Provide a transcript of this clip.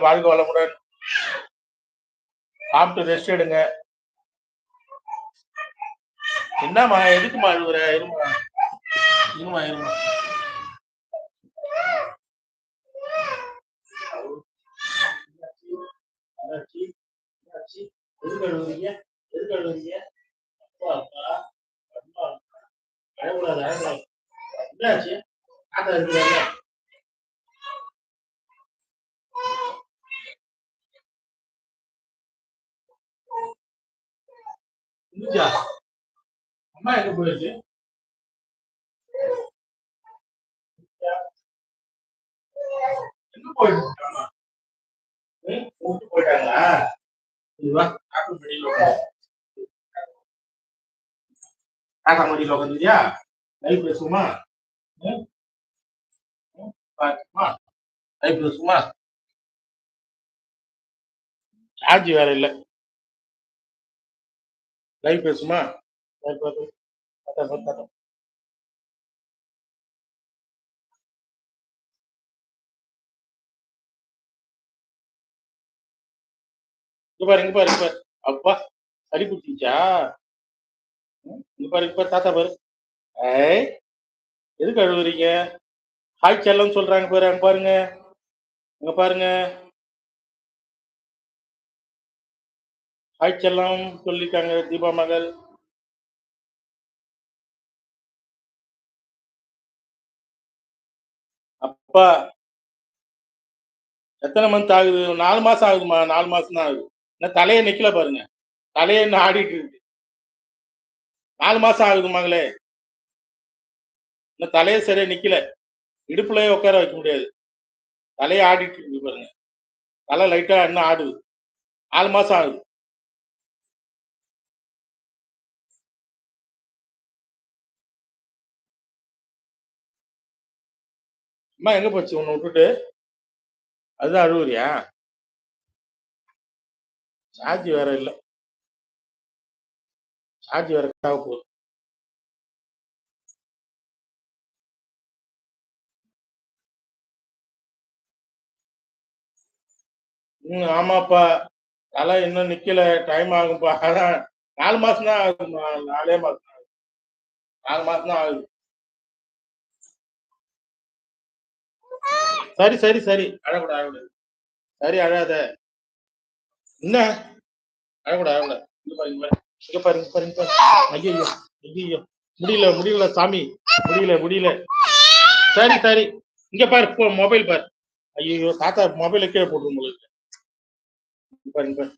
வாழ்க வளமுடன். சாப்பிட்டு ரெஸ்ட் எடுங்க. என்னம்மா எதுக்குமா அழுகுற? இருமா இருமா இருமா. என்னாச்சு? என்னாச்சு? எதுக்கு அழுகுறீங்க? எதுக்கு அழுகுறீங்க? அப்பா அப்பா அப்பா அழக்கூடாது அழக்கூடாது. என்னாச்சு? தாத்தா இருக்கிறாங்க. முடிஞ்சா அம்மா எங்க போயிடுச்சு? எங்க போயிட்டு கூப்பிட்டு போயிட்டாங்களா? இதுவா டாக்டர் மடியில் உட்காந்து டாக்டர் மடியில் உட்காந்துருக்கியா? லைவ் பேசுமா? பாருமா லைவ் பேசுமா? சார்ஜ் வேற இல்ல. லைவ் பேசுமா? லைவ் பேசு. தாத்தா தாத்தா இங்க பாரு இங்க பாரு இங்க பாரு. அப்பா சளி பிடிச்சிச்சா? இங்க பாரு இங்க பாரு தாத்தா பாரு. ஏய் எதுக்கு அழுகுறீங்க? ஹாய் செல்லம்னு சொல்றாங்க பாரு அங்க பாருங்க. அங்க பாருங்க. ஹாய் செல்லம் சொல்லிருக்காங்க தீபா மகள். அப்பா எத்தனை மந்த் ஆகுது? 4 மாசம் ஆகுதுமா. 4 மாசம் தான் ஆகுது. இன்னும் தலையே நிக்கல பாருங்க. தலையே இன்னும் ஆடிட்டு இருக்கு. 4 மாசம் ஆகுது மகளே. இன்னும் தலையே சரியா நிக்கல. இடுப்புலயே உட்கார வைக்க முடியாது. தலையே ஆடிட்டு இருக்கு பாருங்க. தலை லைட்டா இன்னும் ஆடுது. 4 மாசம் ஆகுது. அம்மா எங்க போச்சு உன்னை விட்டுட்டு? அதுதான் அழுவுறியா? சார்ஜ் வேற இல்ல. சார்ஜ் வேற கட் ஆக போகுது. ஆமாப்பா. தலை இன்னும் நிக்கல. டைம் ஆகும்பா. அதான் 4 மாசம் தான் ஆகுதுமா. 4 மாசம் தான் ஆகுது. 4 மாசம் தான் ஆகுது. சரி சரி சரி அழக்கூடாது அழக்கூடாது. சரி அழாத. என்ன அழக்கூடாது அழக்கூடாது. இங்க பாரு இங்க பாரு இங்க பாரு இங்க பாரு. ஐயோ ஐயோ முடியல முடியல சாமி. முடியல முடியல. சரி சரி இங்க பாரு மொபைல் பாரு. ஐயோ தாத்தா மொபைல கீழே போட்டுரும் உங்களுக்கு. இங்க பாரு இங்க பாரு.